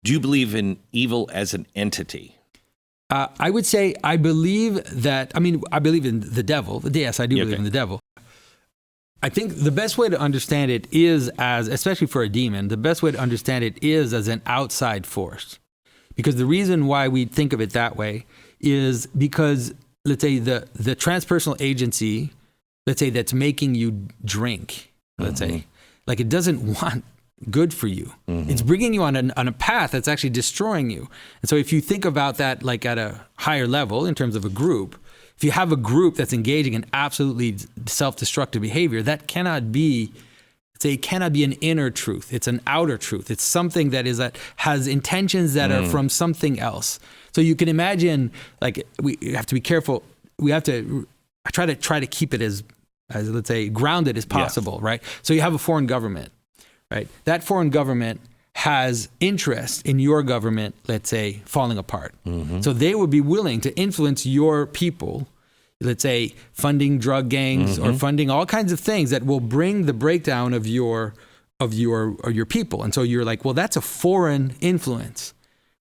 Do you believe in evil as an entity? I would say I believe that, I believe in the devil. Yes, I do believe in the devil. I think the best way to understand it is especially for a demon, the best way to understand it is as an outside force. Because the reason why we think of it that way is because, let's say, the transpersonal agency, let's say, that's making you drink, let's say, like, it doesn't want good for you. It's bringing you on a path that's actually destroying you. And so if you think about that like at a higher level in terms of a group, if you have a group that's engaging in absolutely self-destructive behavior, that cannot be, it cannot be an inner truth. It's an outer truth. It's something that has intentions that are from something else. So you can imagine, like, we have to be careful. We have to try to keep it as let's say, grounded as possible, right? So you have a foreign government, right? That foreign government has interest in your government, let's say, falling apart. So they would be willing to influence your people, let's say, funding drug gangs or funding all kinds of things that will bring the breakdown of your people. And so you're like, well, that's a foreign influence,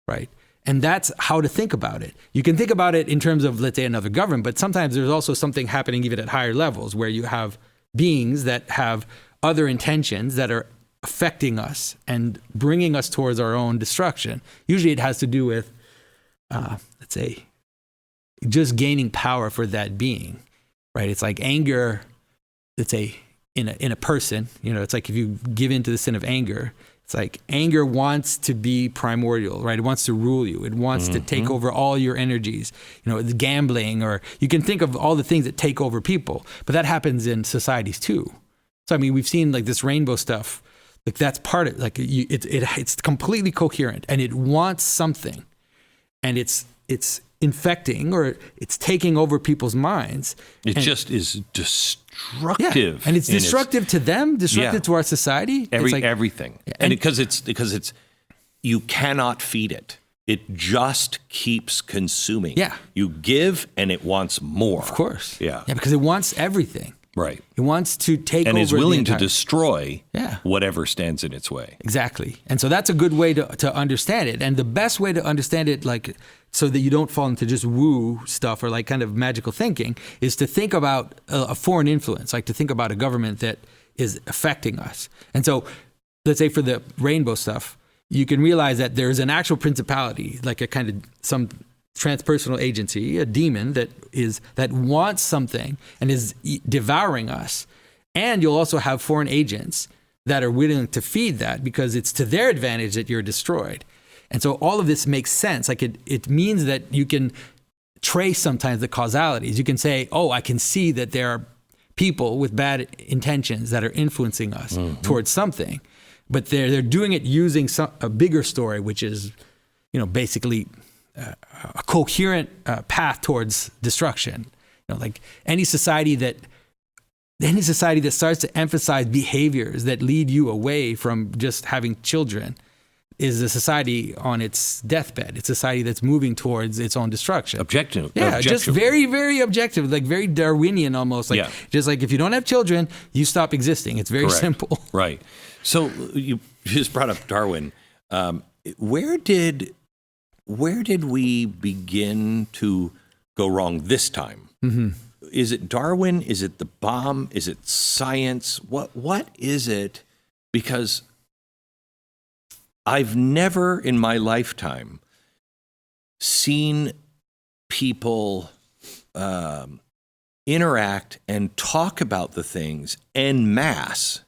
right? And that's how to think about it. You can think about it in terms of, let's say, another government, but sometimes there's also something happening even at higher levels where you have beings that have other intentions that are affecting us and bringing us towards our own destruction. Usually it has to do with, let's say, just gaining power for that being, right? It's like anger, let's say, in a person, it's like if you give into the sin of anger, it's like anger wants to be primordial, right? It wants to rule you. It wants to take over all your energies. It's gambling, or you can think of all the things that take over people, but that happens in societies too. So, we've seen like this rainbow stuff. Like that's part of like it's completely coherent and it wants something, and it's infecting or it's taking over people's minds. It just is destructive, and it's destructive to them, destructive to our society. Everything, and because it's you cannot feed it. It just keeps consuming. Yeah, you give and it wants more. Of course. Yeah, because it wants everything. Right. It wants to take over. And is willing to destroy whatever stands in its way. Exactly. And so that's a good way to understand it. And the best way to understand it, like, so that you don't fall into just woo stuff or like kind of magical thinking, is to think about a foreign influence, like to think about a government that is affecting us. And so let's say for the rainbow stuff, you can realize that there's an actual principality, like a kind of some transpersonal agency, a demon that wants something and is devouring us. And you'll also have foreign agents that are willing to feed that because it's to their advantage that you're destroyed. And so all of this makes sense. Like it means that you can trace sometimes the causalities. You can say, oh, I can see that there are people with bad intentions that are influencing us towards something, but they're doing it using a bigger story, which is, basically a coherent path towards destruction. Like any society that starts to emphasize behaviors that lead you away from just having children is a society on its deathbed. It's a society that's moving towards its own destruction. Objective. Yeah, just very, very objective, like very Darwinian almost. Like just like if you don't have children, you stop existing. It's very simple. Right. So you just brought up Darwin. Where did we begin to go wrong this time? Is it Darwin? Is it the bomb? Is it science? What is it? Because I've never in my lifetime seen people interact and talk about the things en masse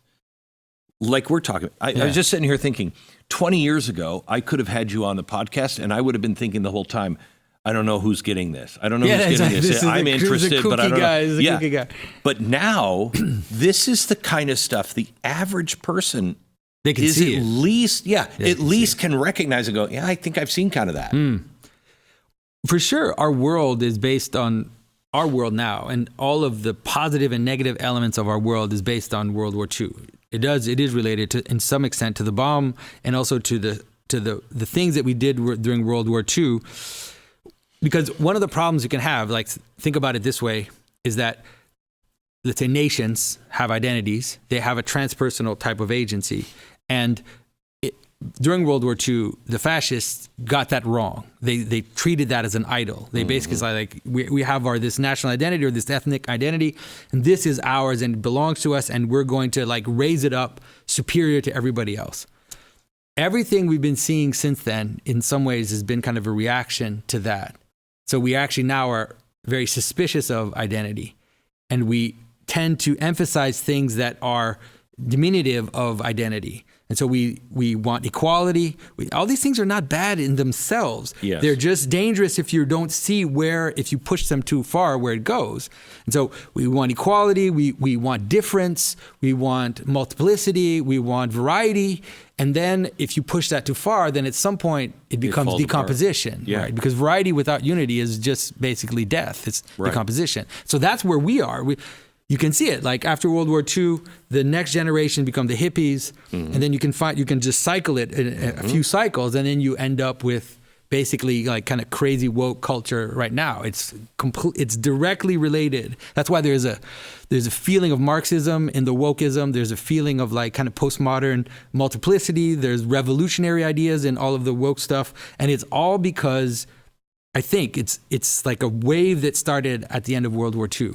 like we're talking. I was just sitting here thinking, 20 years ago, I could have had you on the podcast, and I would have been thinking the whole time, I don't know who's getting this. I don't know who's getting this. I'm interested, but I don't know. Guy. But now, this is the kind of stuff the average person they can see at least can recognize and go, yeah, I think I've seen kind of that. For sure, our world is based on our world now, and all of the positive and negative elements of our world is based on World War II. It is related to, in some extent, to the bomb and also to the things that we did during World War II. Because one of the problems you can have, like think about it this way, is that let's say nations have identities, they have a transpersonal type of agency, and during World War II, the fascists got that wrong. They treated that as an idol. They basically said, like, we have this national identity or this ethnic identity, and this is ours and it belongs to us, and we're going to like raise it up superior to everybody else. Everything we've been seeing since then, in some ways, has been kind of a reaction to that. So we actually now are very suspicious of identity, and we tend to emphasize things that are diminutive of identity. And so we want equality. All these things are not bad in themselves. Yes. They're just dangerous if you don't see if you push them too far, where it goes. And so we want equality, we want difference, we want multiplicity, we want variety. And then if you push that too far, then at some point it becomes decomposition. Yeah. Right? Because variety without unity is just basically death. It's decomposition. So that's where we are. You can see it, like after World War II, the next generation become the hippies, and then you can just cycle it in a few cycles, and then you end up with basically like kind of crazy woke culture right now. It's directly related. That's why there's a feeling of Marxism in the wokeism. There's a feeling of like kind of postmodern multiplicity. There's revolutionary ideas in all of the woke stuff, and it's all because I think it's like a wave that started at the end of World War II.